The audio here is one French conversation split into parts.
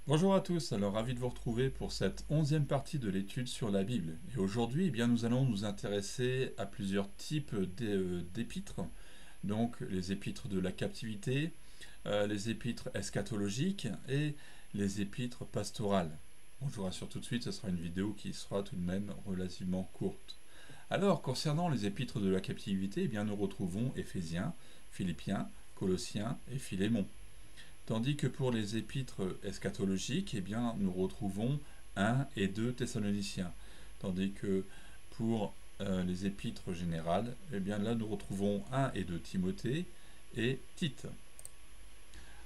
Bonjour à tous, alors ravi de vous retrouver pour cette 11e partie de l'étude sur la Bible. Et aujourd'hui, nous allons nous intéresser à plusieurs types d'épîtres. Donc les épîtres de la captivité, les épîtres eschatologiques et les épîtres pastorales. Bon, je vous rassure tout de suite, ce sera une vidéo qui sera tout de même relativement courte. Alors, concernant les épîtres de la captivité, nous retrouvons Éphésiens, Philippiens, Colossiens et Philémon. Tandis que pour les épîtres eschatologiques, nous retrouvons 1 et 2 Thessaloniciens. Tandis que pour les épîtres générales, là nous retrouvons 1 et 2 Timothée et Tite.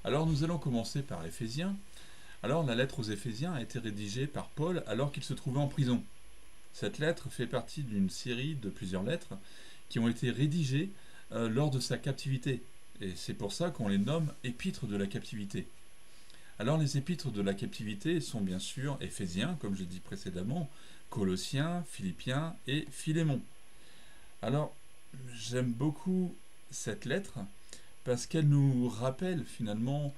Alors nous allons commencer par Éphésiens. Alors la lettre aux Éphésiens a été rédigée par Paul alors qu'il se trouvait en prison. Cette lettre fait partie d'une série de plusieurs lettres qui ont été rédigées lors de sa captivité. Et c'est pour ça qu'on les nomme épîtres de la captivité. Alors les épîtres de la captivité sont bien sûr Éphésiens, comme j'ai dit précédemment, Colossiens, Philippiens et Philémon. Alors j'aime beaucoup cette lettre parce qu'elle nous rappelle finalement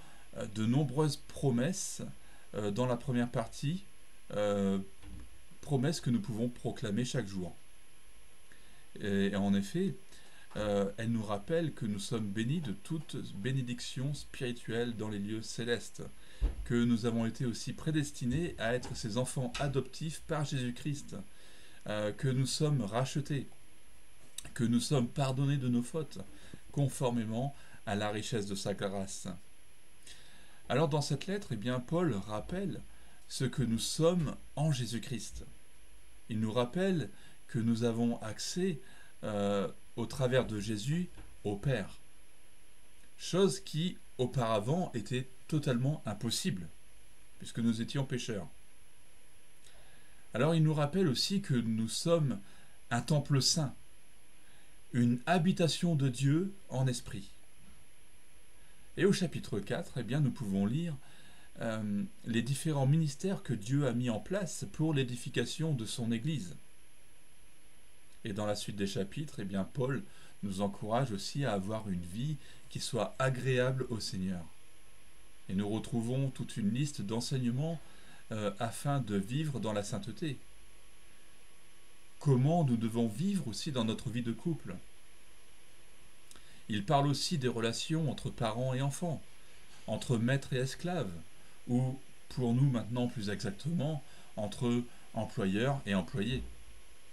de nombreuses promesses dans la première partie, promesses que nous pouvons proclamer chaque jour. Et en effet, elle nous rappelle que nous sommes bénis de toute bénédiction spirituelle dans les lieux célestes, que nous avons été aussi prédestinés à être ses enfants adoptifs par Jésus-Christ, que nous sommes rachetés, que nous sommes pardonnés de nos fautes, conformément à la richesse de sa grâce. Alors dans cette lettre, Paul rappelle ce que nous sommes en Jésus-Christ. Il nous rappelle que nous avons accès au travers de Jésus au Père. Chose qui, auparavant, était totalement impossible, puisque nous étions pécheurs. Alors il nous rappelle aussi que nous sommes un temple saint, une habitation de Dieu en esprit. Et au chapitre 4, nous pouvons lire les différents ministères que Dieu a mis en place pour l'édification de son Église. Et dans la suite des chapitres, Paul nous encourage aussi à avoir une vie qui soit agréable au Seigneur. Et nous retrouvons toute une liste d'enseignements afin de vivre dans la sainteté. Comment nous devons vivre aussi dans notre vie de couple. Il parle aussi des relations entre parents et enfants, entre maîtres et esclaves, ou pour nous maintenant plus exactement, entre employeurs et employés.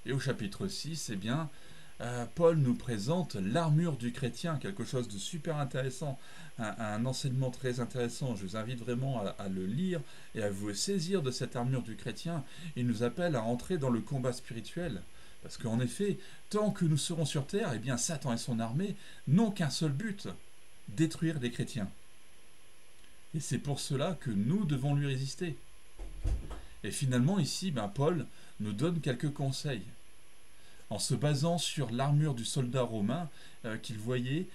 Et au chapitre 6, Paul nous présente l'armure du chrétien, quelque chose de super intéressant, un enseignement très intéressant. Je vous invite vraiment à le lire et à vous saisir de cette armure du chrétien. Il nous appelle à entrer dans le combat spirituel. Parce qu'en effet, tant que nous serons sur terre, Satan et son armée n'ont qu'un seul but, détruire les chrétiens. Et c'est pour cela que nous devons lui résister. Et finalement, ici, Paul nous donne quelques conseils. En se basant sur l'armure du soldat romain qu'il voyait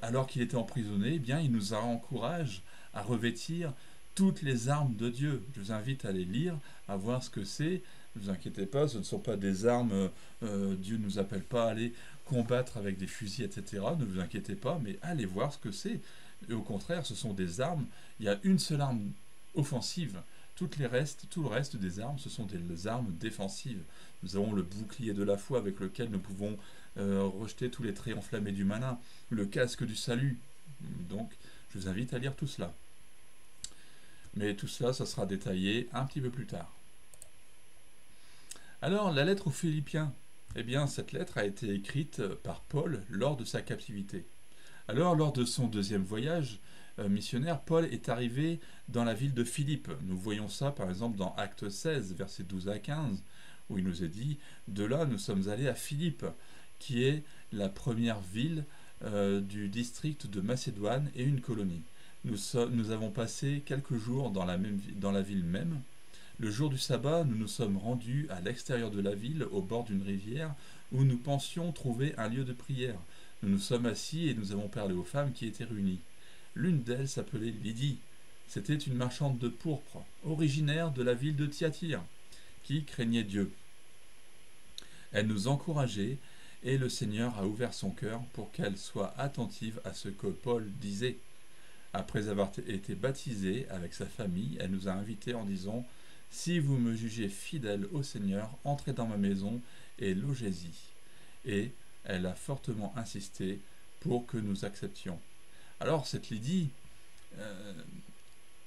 alors qu'il était emprisonné, il nous encourage à revêtir toutes les armes de Dieu. Je vous invite à les lire, à voir ce que c'est. Ne vous inquiétez pas, ce ne sont pas des armes, Dieu ne nous appelle pas à aller combattre avec des fusils, etc. Ne vous inquiétez pas, mais allez voir ce que c'est. Et au contraire, ce sont des armes, il y a une seule arme offensive. Tout le reste des armes, ce sont des armes défensives. Nous avons le bouclier de la foi avec lequel nous pouvons rejeter tous les traits enflammés du malin, le casque du salut. Donc, je vous invite à lire tout cela. Mais tout cela, ça sera détaillé un petit peu plus tard. Alors, la lettre aux Philippiens. Cette lettre a été écrite par Paul lors de sa captivité. Alors, lors de son deuxième voyage missionnaire, Paul est arrivé dans la ville de Philippe. Nous voyons ça par exemple dans Actes 16, versets 12 à 15, où il nous est dit « De là, nous sommes allés à Philippe, qui est la première ville du district de Macédoine et une colonie. Nous avons passé quelques jours dans la ville même. Le jour du sabbat, nous nous sommes rendus à l'extérieur de la ville, au bord d'une rivière, où nous pensions trouver un lieu de prière. Nous nous sommes assis et nous avons parlé aux femmes qui étaient réunies. L'une d'elles s'appelait Lydie. C'était une marchande de pourpre, originaire de la ville de Thyatire, qui craignait Dieu. Elle nous encourageait et le Seigneur a ouvert son cœur pour qu'elle soit attentive à ce que Paul disait. après avoir été baptisée avec sa famille, elle nous a invités en disant: si vous me jugez fidèle au Seigneur, entrez dans ma maison et logez-y. Et elle a fortement insisté pour que nous acceptions. Alors cette Lydie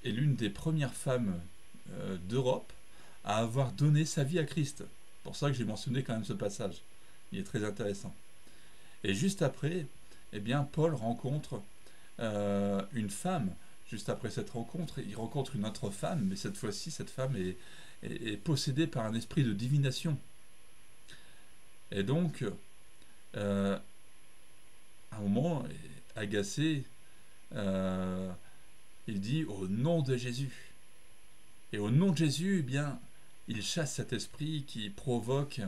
est l'une des premières femmes d'Europe à avoir donné sa vie à Christ. C'est pour ça que j'ai mentionné quand même ce passage. Il est très intéressant. Et juste après, eh bien, Paul rencontre une femme. Juste après cette rencontre, il rencontre une autre femme, mais cette fois-ci, cette femme est possédée par un esprit de divination. Et donc, à un moment, agacé, il dit: au nom de Jésus. Et au nom de Jésus, eh bien, il chasse cet esprit qui provoque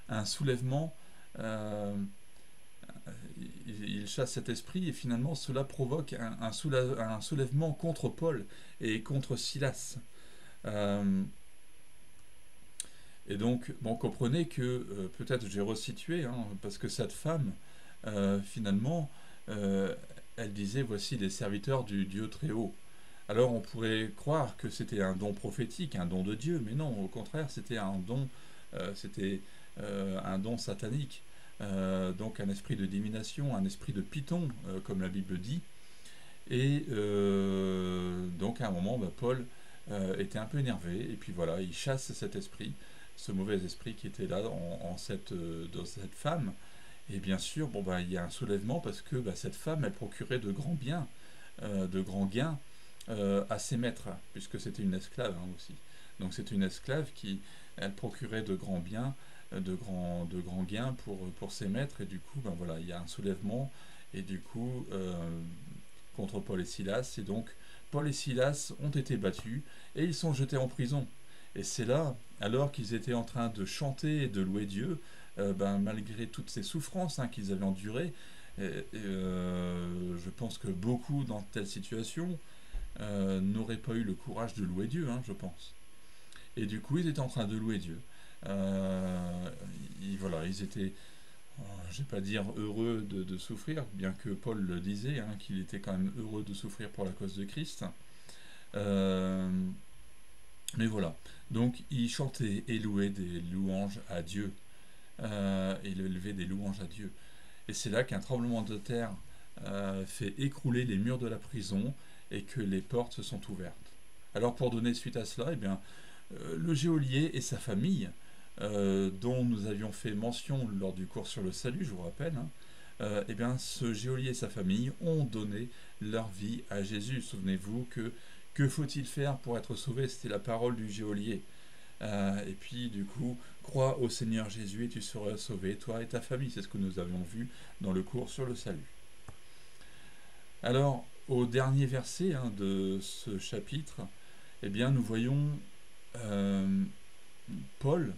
un soulèvement. Il chasse cet esprit et finalement cela provoque un soulèvement contre Paul et contre Silas. Et donc, bon, comprenez que peut-être j'ai resitué, hein, parce que cette femme, finalement, elle disait: voici les serviteurs du Dieu très haut. Alors on pourrait croire que c'était un don prophétique, un don de Dieu, mais non, au contraire, c'était un don satanique. Donc un esprit de divination, un esprit de python, comme la Bible dit. Et donc à un moment, Paul était un peu énervé, et puis voilà, il chasse cet esprit, ce mauvais esprit qui était là dans cette femme. Et bien sûr, il y a un soulèvement parce que cette femme, elle procurait de grands biens, de grands gains à ses maîtres, puisque c'était une esclave, hein, aussi. Donc c'est une esclave qui, elle procurait de grands biens, de grands gains pour ses maîtres, et du coup, voilà, il y a un soulèvement, et du coup, contre Paul et Silas, et donc Paul et Silas ont été battus, et ils sont jetés en prison. Et c'est là, alors qu'ils étaient en train de chanter et de louer Dieu, malgré toutes ces souffrances, hein, qu'ils avaient endurées, je pense que beaucoup dans telle situation n'auraient pas eu le courage de louer Dieu, hein, je pense. Et du coup, ils étaient en train de louer Dieu. Voilà, ils étaient, je ne vais pas dire heureux de souffrir, bien que Paul le disait, hein, qu'il était quand même heureux de souffrir pour la cause de Christ. Mais voilà, donc ils chantaient et louaient des louanges à Dieu, et élevaient des louanges à Dieu. Et c'est là qu'un tremblement de terre fait écrouler les murs de la prison et que les portes se sont ouvertes. Alors pour donner suite à cela, eh bien, le geôlier et sa famille, dont nous avions fait mention lors du cours sur le salut, je vous rappelle, hein, eh bien, ce geôlier et sa famille ont donné leur vie à Jésus. Souvenez-vous que faut-il faire pour être sauvé? C'était la parole du geôlier. Et puis du coup, crois au Seigneur Jésus et tu seras sauvé, toi et ta famille. C'est ce que nous avions vu dans le cours sur le salut. Alors, au dernier verset, hein, de ce chapitre, eh bien, nous voyons Paul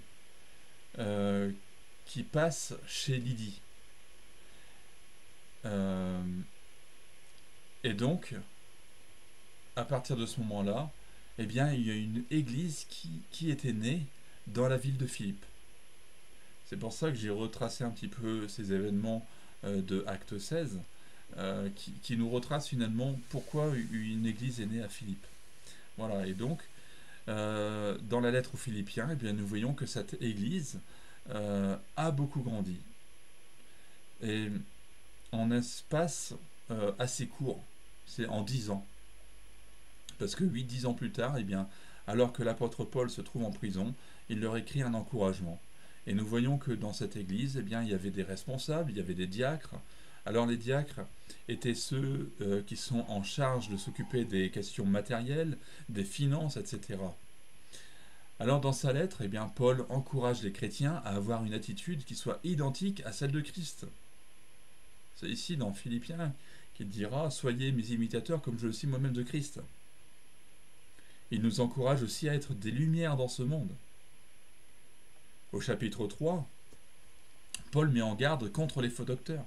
qui passe chez Lydie. Et donc, à partir de ce moment-là, eh bien, il y a une église qui était née dans la ville de Philippe. C'est pour ça que j'ai retracé un petit peu ces événements de Acte 16, qui nous retrace finalement pourquoi une église est née à Philippe. Voilà, et donc, dans la lettre aux Philippiens, eh bien, nous voyons que cette église a beaucoup grandi. Et en espace assez court, c'est en 10 ans. Parce que 8-10 ans plus tard, eh bien, alors que l'apôtre Paul se trouve en prison, il leur écrit un encouragement. Et nous voyons que dans cette église, eh bien, il y avait des responsables, il y avait des diacres. Alors les diacres étaient ceux qui sont en charge de s'occuper des questions matérielles, des finances, etc. Alors dans sa lettre, eh bien, Paul encourage les chrétiens à avoir une attitude qui soit identique à celle de Christ. C'est ici dans Philippiens qu'il dira: soyez mes imitateurs comme je le suis moi-même de Christ. Il nous encourage aussi à être des lumières dans ce monde. Au chapitre 3, Paul met en garde contre les faux docteurs.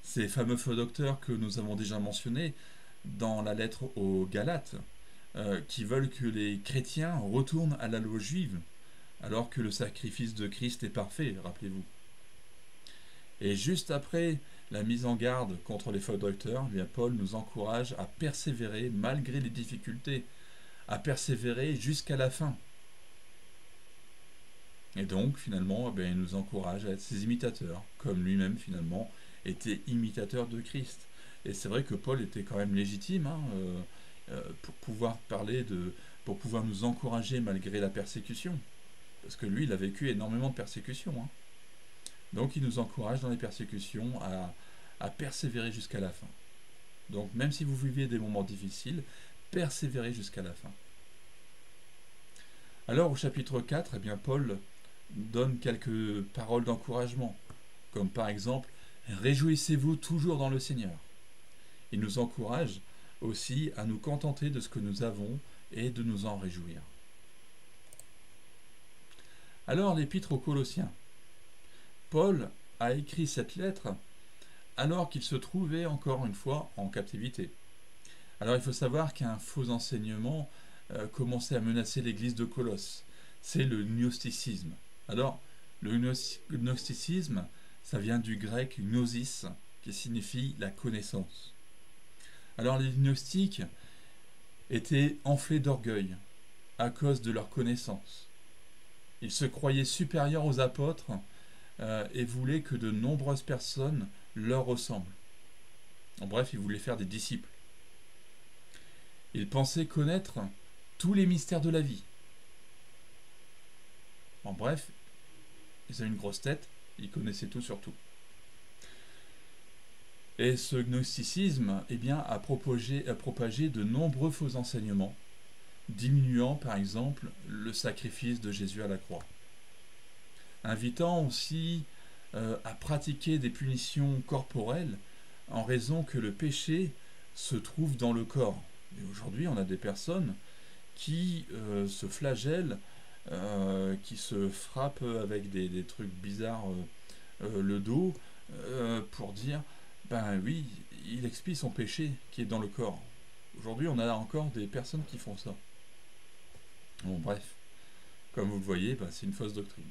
Ces fameux faux docteurs que nous avons déjà mentionnés dans la lettre aux Galates, qui veulent que les chrétiens retournent à la loi juive, alors que le sacrifice de Christ est parfait, rappelez-vous. Et juste après la mise en garde contre les faux docteurs, eh bien Paul nous encourage à persévérer malgré les difficultés, à persévérer jusqu'à la fin. Et donc, finalement, eh bien, il nous encourage à être ses imitateurs, comme lui-même, finalement, était imitateur de Christ. Et c'est vrai que Paul était quand même légitime pour pouvoir pour pouvoir nous encourager malgré la persécution. Parce que lui, il a vécu énormément de persécutions. Donc, il nous encourage dans les persécutions à persévérer jusqu'à la fin. Donc, même si vous vivez des moments difficiles, persévérez jusqu'à la fin. Alors, au chapitre 4, eh bien, Paul donne quelques paroles d'encouragement, comme par exemple « Réjouissez-vous toujours dans le Seigneur ». Il nous encourage aussi à nous contenter de ce que nous avons et de nous en réjouir. Alors, l'épître aux Colossiens. Paul a écrit cette lettre alors qu'il se trouvait encore une fois en captivité. Alors, il faut savoir qu'un faux enseignement commençait à menacer l'église de Colosse. C'est le gnosticisme. Alors, le gnosticisme, ça vient du grec gnosis, qui signifie la connaissance. Alors, les gnostiques étaient enflés d'orgueil à cause de leur connaissance. Ils se croyaient supérieurs aux apôtres et voulaient que de nombreuses personnes leur ressemblent. En bref, ils voulaient faire des disciples. Ils pensaient connaître tous les mystères de la vie. En bref, ils avaient une grosse tête, ils connaissaient tout sur tout. Et ce gnosticisme a propagé de nombreux faux enseignements, diminuant par exemple le sacrifice de Jésus à la croix. Invitant aussi à pratiquer des punitions corporelles en raison que le péché se trouve dans le corps. Et aujourd'hui, on a des personnes qui se flagellent, qui se frappent avec des trucs bizarres le dos pour dire ben oui, il expie son péché qui est dans le corps. Aujourd'hui, on a encore des personnes qui font ça. Bon, bref, comme vous le voyez, c'est une fausse doctrine.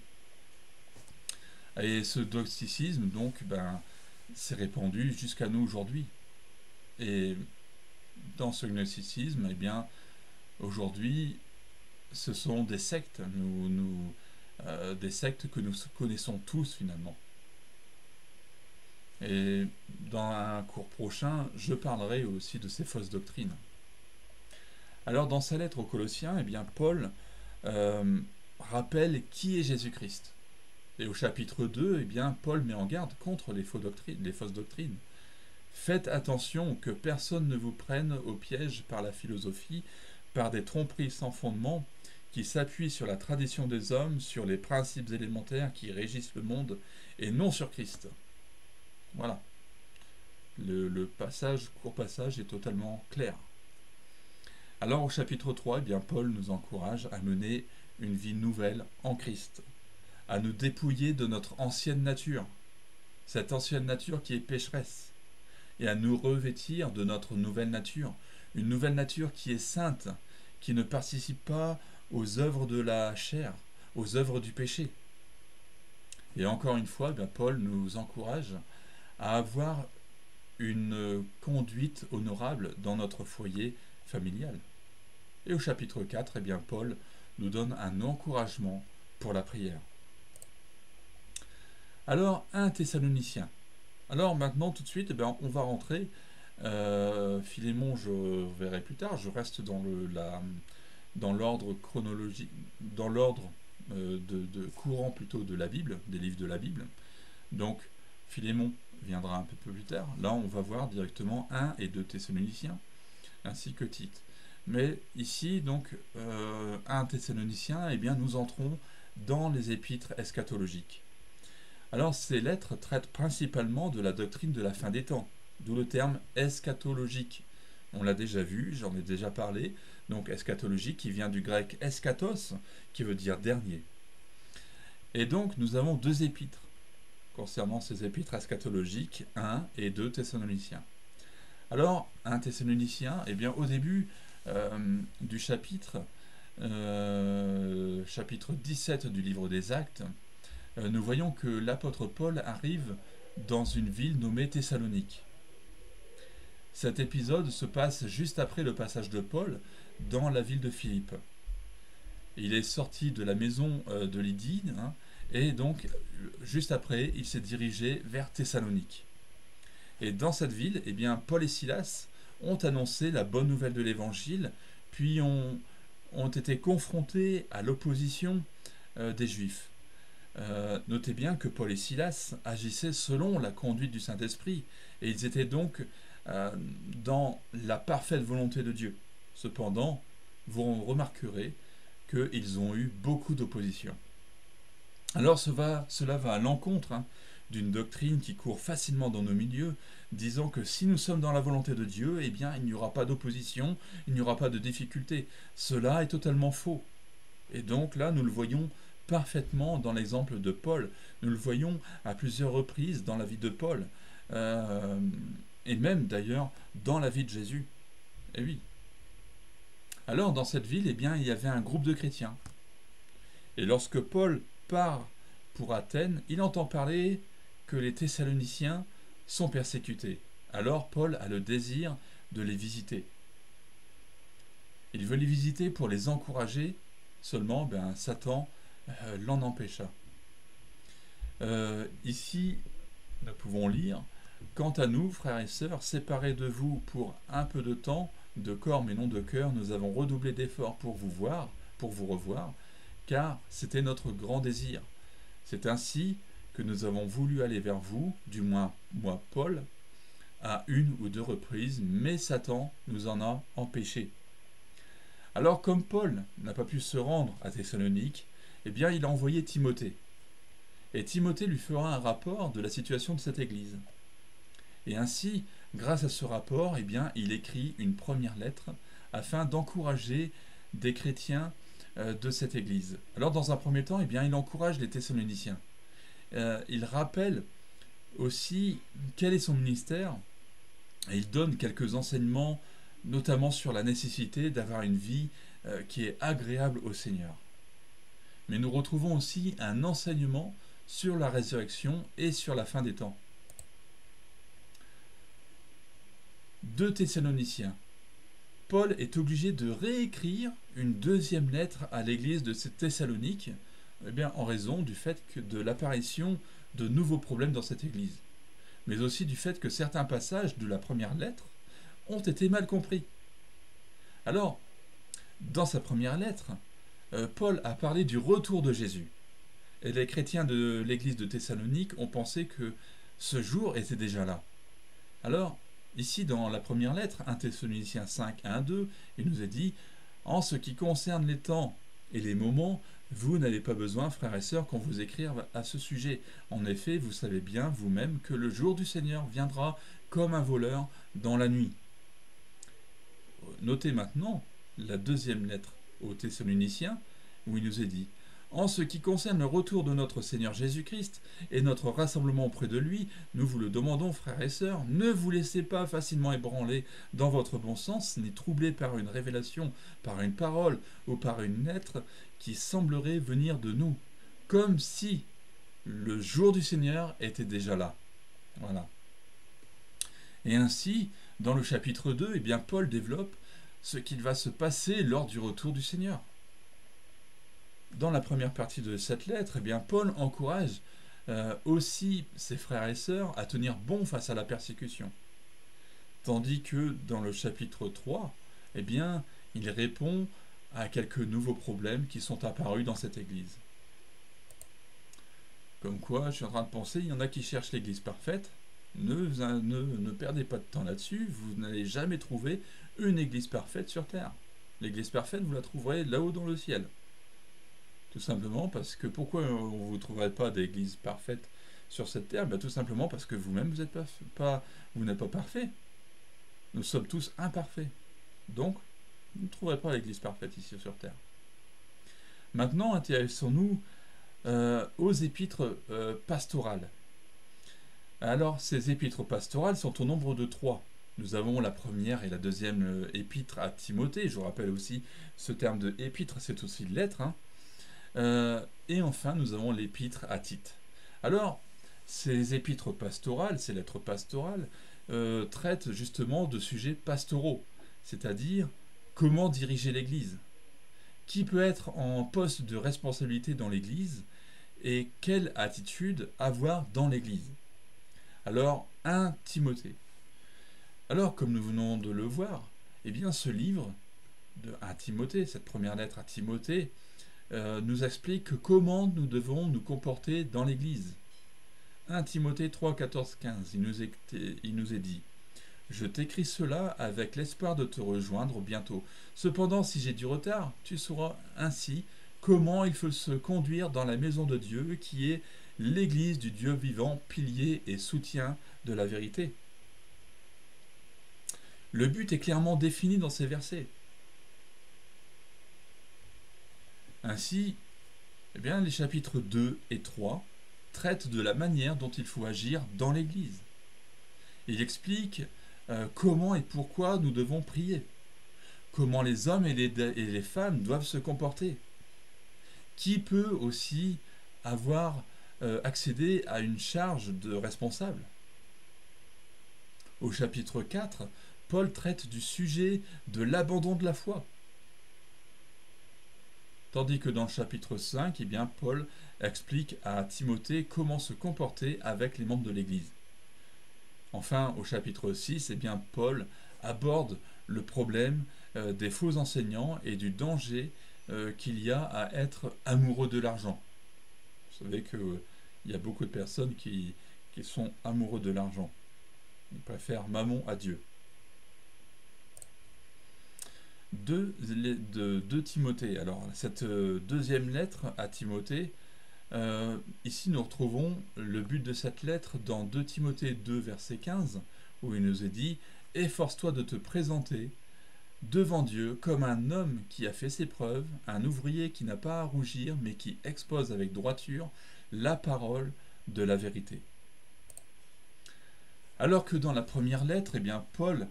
Et ce gnosticisme, donc, s'est répandu jusqu'à nous aujourd'hui. Et dans ce gnosticisme, aujourd'hui, ce sont des sectes, des sectes que nous connaissons tous finalement. Et dans un cours prochain, je parlerai aussi de ces fausses doctrines. Alors dans sa lettre aux Colossiens, Paul rappelle qui est Jésus-Christ. Et au chapitre 2, Paul met en garde contre les fausses doctrines. Faites attention que personne ne vous prenne au piège par la philosophie, par des tromperies sans fondement, qui s'appuient sur la tradition des hommes, sur les principes élémentaires qui régissent le monde, et non sur Christ. Voilà. Le court passage est totalement clair. Alors au chapitre 3, Paul nous encourage à mener une vie nouvelle en Christ, à nous dépouiller de notre ancienne nature, cette ancienne nature qui est pécheresse, et à nous revêtir de notre nouvelle nature, une nouvelle nature qui est sainte, qui ne participe pas aux œuvres de la chair, aux œuvres du péché. Et encore une fois, Paul nous encourage à avoir une conduite honorable dans notre foyer familial. Et au chapitre 4, Paul nous donne un encouragement pour la prière. Alors, 1 Thessaloniciens. Alors maintenant, tout de suite, on va rentrer. Philémon, je verrai plus tard. Je reste dans l'ordre chronologique, dans l'ordre de courant plutôt de la Bible, des livres de la Bible. Donc, Philémon viendra un peu plus tard. Là, on va voir directement 1 et 2 Thessaloniciens, ainsi que Tite. Mais ici, donc, 1 Thessaloniciens, nous entrons dans les épîtres eschatologiques. Alors, ces lettres traitent principalement de la doctrine de la fin des temps, d'où le terme eschatologique. On l'a déjà vu, j'en ai déjà parlé. Donc, eschatologique qui vient du grec eschatos, qui veut dire dernier. Et donc, nous avons 2 épîtres concernant ces épîtres eschatologiques, 1 et 2 Thessaloniciens. Alors, 1 Thessaloniciens, au début du chapitre 17 du livre des Actes, nous voyons que l'apôtre Paul arrive dans une ville nommée Thessalonique. Cet épisode se passe juste après le passage de Paul dans la ville de Philippe. Il est sorti de la maison de Lydie, hein, et donc juste après, il s'est dirigé vers Thessalonique. Et dans cette ville, eh bien, Paul et Silas ont annoncé la bonne nouvelle de l'Évangile, puis ont été confrontés à l'opposition des Juifs. Notez bien que Paul et Silas agissaient selon la conduite du Saint-Esprit, et ils étaient donc dans la parfaite volonté de Dieu. Cependant, vous remarquerez qu'ils ont eu beaucoup d'opposition. Alors cela va à l'encontre d'une doctrine qui court facilement dans nos milieux, disant que si nous sommes dans la volonté de Dieu, eh bien il n'y aura pas d'opposition, il n'y aura pas de difficulté. Cela est totalement faux. Et donc là, nous le voyons parfaitement dans l'exemple de Paul. Nous le voyons à plusieurs reprises dans la vie de Paul, et même d'ailleurs dans la vie de Jésus. Et oui. Alors dans cette ville, eh bien, il y avait un groupe de chrétiens. Et lorsque Paul part pour Athènes, il entend parler que les Thessaloniciens sont persécutés. Alors Paul a le désir de les visiter. Il veut les visiter pour les encourager, seulement Satan l'en empêcha. Ici, nous pouvons lire: quant à nous, frères et sœurs, séparés de vous pour un peu de temps, de corps mais non de cœur, nous avons redoublé d'efforts pour vous revoir, car c'était notre grand désir. C'est ainsi que nous avons voulu aller vers vous, du moins moi, Paul, à une ou deux reprises, mais Satan nous en a empêchés. Alors, comme Paul n'a pas pu se rendre à Thessalonique, eh bien, il a envoyé Timothée. Et Timothée lui fera un rapport de la situation de cette église. Et ainsi, grâce à ce rapport, eh bien, il écrit une première lettre afin d'encourager des chrétiens de cette église. Alors, dans un premier temps, eh bien, il encourage les Thessaloniciens. Il rappelle aussi quel est son ministère, et il donne quelques enseignements, notamment sur la nécessité d'avoir une vie qui est agréable au Seigneur. Mais nous retrouvons aussi un enseignement sur la résurrection et sur la fin des temps. 2 Thessaloniciens. Paul est obligé de réécrire une deuxième lettre à l'église de Thessalonique, en raison du fait de l'apparition de nouveaux problèmes dans cette église, mais aussi du fait que certains passages de la première lettre ont été mal compris. Alors, dans sa première lettre, Paul a parlé du retour de Jésus. Et les chrétiens de l'église de Thessalonique ont pensé que ce jour était déjà là. Alors, ici dans la première lettre, 1 Thessaloniciens 5, 1, 2, il nous est dit: en ce qui concerne les temps et les moments, vous n'avez pas besoin, frères et sœurs, qu'on vous écrive à ce sujet. En effet, vous savez bien vous-même que le jour du Seigneur viendra comme un voleur dans la nuit. Notez maintenant la deuxième lettre aux Thessaloniciens, où il nous est dit: en ce qui concerne le retour de notre Seigneur Jésus-Christ et notre rassemblement auprès de lui, nous vous le demandons, frères et sœurs, ne vous laissez pas facilement ébranler dans votre bon sens, ni troubler par une révélation, par une parole ou par une lettre qui semblerait venir de nous, comme si le jour du Seigneur était déjà là. Voilà. Et ainsi, dans le chapitre 2, Paul développe ce qu'il va se passer lors du retour du Seigneur. Dans la première partie de cette lettre, Paul encourage aussi ses frères et sœurs à tenir bon face à la persécution. Tandis que dans le chapitre 3, il répond à quelques nouveaux problèmes qui sont apparus dans cette église. Comme quoi, je suis en train de penser, il y en a qui cherchent l'église parfaite. Ne perdez pas de temps là-dessus, vous n'allez jamais trouver une église parfaite sur terre. L'église parfaite, vous la trouverez là-haut dans le ciel. Tout simplement parce que, pourquoi vous ne trouverez pas d'église parfaite sur cette terre? Tout simplement parce que vous-même, vous n'êtes pas parfait. Nous sommes tous imparfaits. Donc, vous ne trouverez pas l'église parfaite ici sur terre. Maintenant, intéressons-nous aux épîtres pastorales. Alors, ces épîtres pastorales sont au nombre de 3. Nous avons la première et la deuxième épître à Timothée. Je vous rappelle aussi, ce terme de épître, c'est aussi lettre. Et enfin, nous avons l'épître à Tite. Alors, ces épîtres pastorales, ces lettres pastorales, traitent justement de sujets pastoraux, c'est-à-dire comment diriger l'Église, qui peut être en poste de responsabilité dans l'Église et quelle attitude avoir dans l'Église. Alors, 1 Timothée. Alors, comme nous venons de le voir, eh bien, ce livre de 1 Timothée, cette première lettre à Timothée, nous explique comment nous devons nous comporter dans l'Église. 1 Timothée 3, 14, 15, il nous est dit: je t'écris cela avec l'espoir de te rejoindre bientôt. Cependant, si j'ai du retard, tu sauras ainsi comment il faut se conduire dans la maison de Dieu, qui est l'Église du Dieu vivant, pilier et soutien de la vérité. Le but est clairement défini dans ces versets. Ainsi, eh bien, les chapitres 2 et 3 traitent de la manière dont il faut agir dans l'Église. Il explique comment et pourquoi nous devons prier, comment les hommes et les femmes doivent se comporter, qui peut aussi avoir accédé à une charge de responsable. Au chapitre 4, Paul traite du sujet de l'abandon de la foi. Tandis que dans le chapitre 5, eh bien, Paul explique à Timothée comment se comporter avec les membres de l'Église. Enfin, au chapitre 6, eh bien, Paul aborde le problème des faux enseignants et du danger qu'il y a à être amoureux de l'argent. Vous savez qu'il y a beaucoup de personnes qui sont amoureux de l'argent. Ils préfèrent Mammon à Dieu. 2 Timothée. Alors, cette deuxième lettre à Timothée, ici nous retrouvons le but de cette lettre dans 2 Timothée 2, verset 15, où il nous est dit: efforce-toi de te présenter devant Dieu comme un homme qui a fait ses preuves, un ouvrier qui n'a pas à rougir, mais qui expose avec droiture la parole de la vérité. Alors que dans la première lettre, eh bien, Paul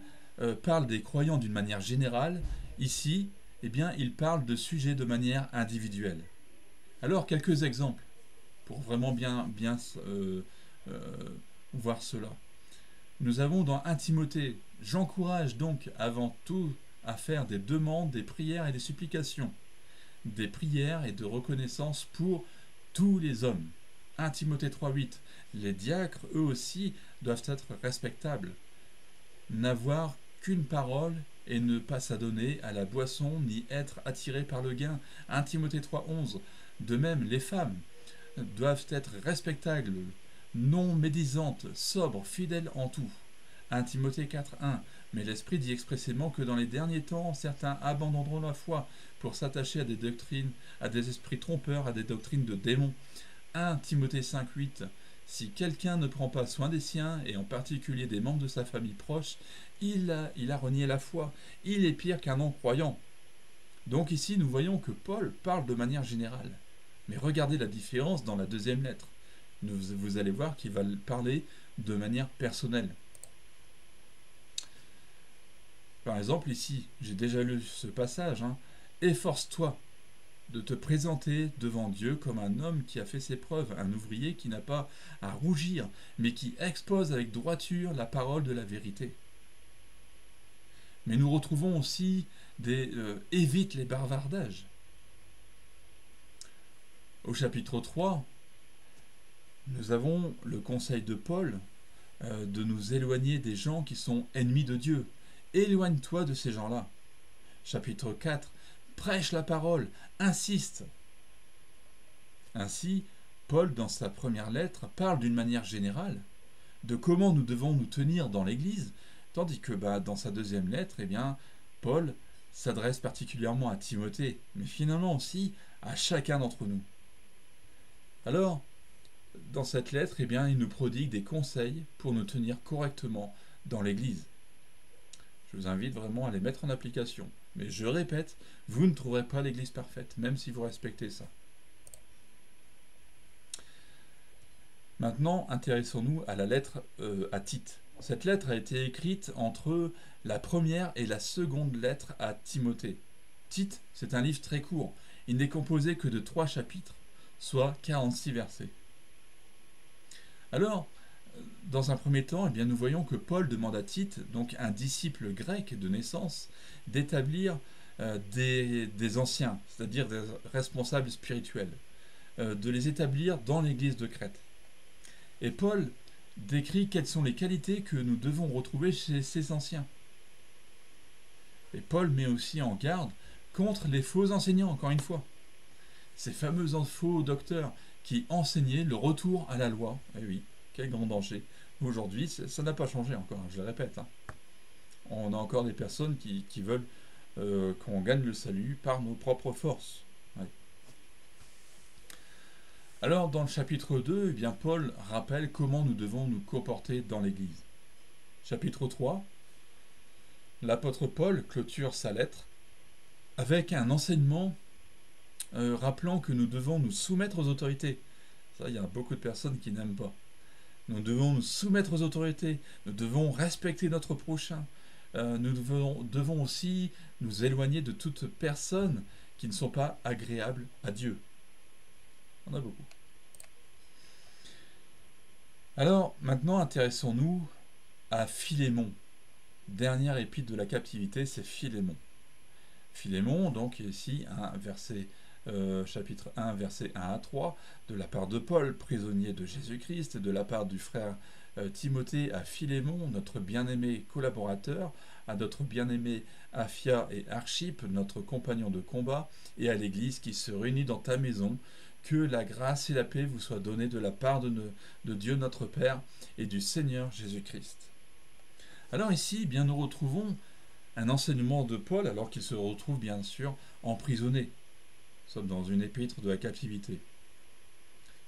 parle des croyants d'une manière générale, ici, eh bien, il parle de sujets de manière individuelle. Alors, quelques exemples pour vraiment bien voir cela. Nous avons dans 1 Timothée: j'encourage donc avant tout à faire des demandes, des prières et des supplications, des prières et de reconnaissance pour tous les hommes. 1 Timothée 3, 8, les diacres, eux aussi, doivent être respectables, n'avoir qu'une parole et ne pas s'adonner à la boisson ni être attirés par le gain. 1 Timothée 3, 11, de même, les femmes doivent être respectables, non médisantes, sobres, fidèles en tout. 1 Timothée 4, 1, mais l'Esprit dit expressément que dans les derniers temps, certains abandonneront la foi pour s'attacher à des doctrines, à des esprits trompeurs, à des doctrines de démons. 1 Timothée 5, 8, si quelqu'un ne prend pas soin des siens, et en particulier des membres de sa famille proche, il a renié la foi, il est pire qu'un non-croyant. Donc ici, nous voyons que Paul parle de manière générale. Mais regardez la différence dans la deuxième lettre. Vous allez voir qu'il va parler de manière personnelle. Par exemple, ici, j'ai déjà lu ce passage, efforce-toi de te présenter devant Dieu comme un homme qui a fait ses preuves, un ouvrier qui n'a pas à rougir, mais qui expose avec droiture la parole de la vérité. Mais nous retrouvons aussi évite les bavardages. Au chapitre 3, nous avons le conseil de Paul de nous éloigner des gens qui sont ennemis de Dieu. Éloigne-toi de ces gens-là. Chapitre 4, prêche la parole, insiste. Ainsi, Paul, dans sa première lettre, parle d'une manière générale de comment nous devons nous tenir dans l'Église, tandis que dans sa deuxième lettre, eh bien, Paul s'adresse particulièrement à Timothée, mais finalement aussi à chacun d'entre nous. Alors, dans cette lettre, eh bien, il nous prodigue des conseils pour nous tenir correctement dans l'Église. Je vous invite vraiment à les mettre en application. Mais je répète, vous ne trouverez pas l'Église parfaite, même si vous respectez ça. Maintenant, intéressons-nous à la lettre à Tite. Cette lettre a été écrite entre la première et la seconde lettre à Timothée. Tite, c'est un livre très court. Il n'est composé que de 3 chapitres, soit 46 versets. Alors, dans un premier temps, eh bien, nous voyons que Paul demande à Tite, donc un disciple grec de naissance, d'établir des anciens, c'est-à-dire des responsables spirituels, de les établir dans l'église de Crète. Et Paul décrit quelles sont les qualités que nous devons retrouver chez ces anciens. Et Paul met aussi en garde contre les faux enseignants, encore une fois. Ces fameux faux docteurs qui enseignaient le retour à la loi. Eh oui, quel grand danger. Aujourd'hui, ça n'a pas changé encore, je le répète. Hein. On a encore des personnes qui veulent qu'on gagne le salut par nos propres forces. Ouais. Alors, dans le chapitre 2, eh bien, Paul rappelle comment nous devons nous comporter dans l'Église. Chapitre 3, l'apôtre Paul clôture sa lettre avec un enseignement rappelant que nous devons nous soumettre aux autorités. Ça, il y a beaucoup de personnes qui n'aiment pas. Nous devons nous soumettre aux autorités, nous devons respecter notre prochain, nous devons aussi nous éloigner de toutes personnes qui ne sont pas agréables à Dieu. On a beaucoup. Alors, maintenant, intéressons-nous à Philémon. Dernière épître de la captivité, c'est Philémon. Philémon, donc ici, chapitre 1, versets 1 à 3, de la part de Paul, prisonnier de Jésus-Christ, de la part du frère Timothée à Philémon, notre bien-aimé collaborateur, à notre bien-aimé Aphia et Archippe, notre compagnon de combat, et à l'Église qui se réunit dans ta maison, que la grâce et la paix vous soient données de la part de Dieu notre Père et du Seigneur Jésus-Christ. Alors ici, bien nous retrouvons un enseignement de Paul alors qu'il se retrouve bien sûr emprisonné. Nous sommes dans une épître de la captivité.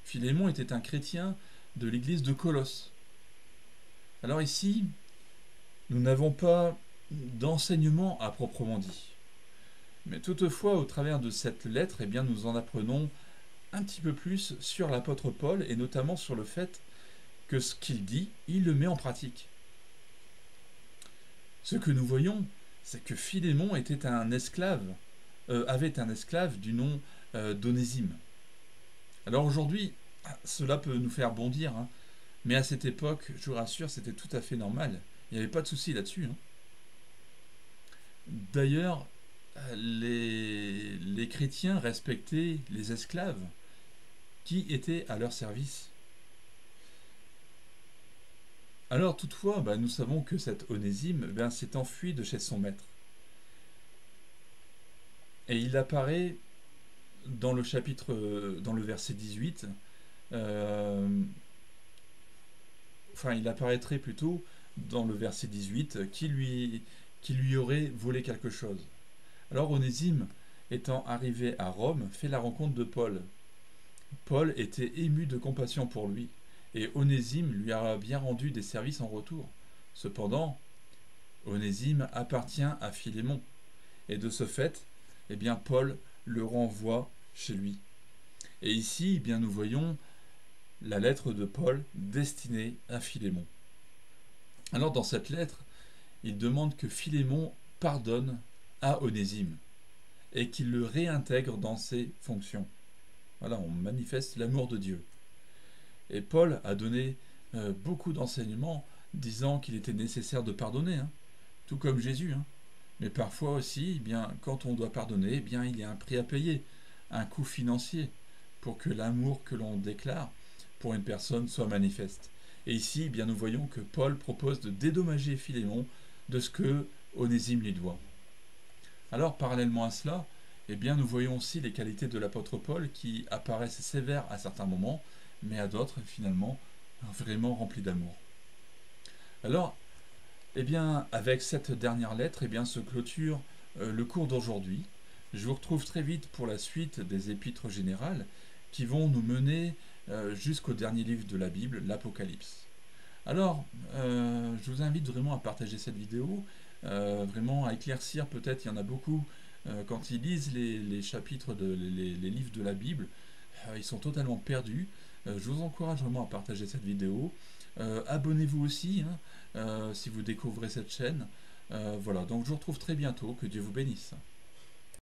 Philémon était un chrétien de l'église de Colosse. Alors ici, nous n'avons pas d'enseignement à proprement dit. Mais toutefois, au travers de cette lettre, eh bien, nous en apprenons un petit peu plus sur l'apôtre Paul et notamment sur le fait que ce qu'il dit, il le met en pratique. Ce que nous voyons, c'est que Philémon avait un esclave du nom d'Onésime. Alors aujourd'hui, cela peut nous faire bondir, hein, mais à cette époque, je vous rassure, c'était tout à fait normal. Il n'y avait pas de souci là-dessus. Hein. D'ailleurs, les chrétiens respectaient les esclaves qui étaient à leur service. Alors toutefois, nous savons que cet Onésime s'est enfui de chez son maître. Et il apparaît dans le verset 18, il apparaîtrait plutôt dans le verset 18 qui lui aurait volé quelque chose. Alors Onésime, étant arrivé à Rome, fait la rencontre de Paul. Paul était ému de compassion pour lui, et Onésime lui a bien rendu des services en retour. Cependant, Onésime appartient à Philémon, et de ce fait, Paul le renvoie chez lui. Et ici, nous voyons la lettre de Paul destinée à Philémon. Alors dans cette lettre, il demande que Philémon pardonne à Onésime et qu'il le réintègre dans ses fonctions. Voilà, on manifeste l'amour de Dieu. Et Paul a donné beaucoup d'enseignements disant qu'il était nécessaire de pardonner, hein, tout comme Jésus. Hein. Mais parfois aussi, quand on doit pardonner, il y a un prix à payer, un coût financier, pour que l'amour que l'on déclare pour une personne soit manifeste. Et ici, nous voyons que Paul propose de dédommager Philémon de ce que Onésime lui doit. Alors, parallèlement à cela, nous voyons aussi les qualités de l'apôtre Paul qui apparaissent sévères à certains moments, mais à d'autres, finalement, vraiment remplis d'amour. Alors, avec cette dernière lettre, se clôture le cours d'aujourd'hui. Je vous retrouve très vite pour la suite des épîtres générales qui vont nous mener jusqu'au dernier livre de la Bible, l'Apocalypse. Alors, je vous invite vraiment à partager cette vidéo, vraiment à éclaircir, peut-être il y en a beaucoup, quand ils lisent les chapitres, les livres de la Bible, ils sont totalement perdus. Je vous encourage vraiment à partager cette vidéo. Abonnez-vous aussi, hein, si vous découvrez cette chaîne. Voilà, donc je vous retrouve très bientôt, que Dieu vous bénisse.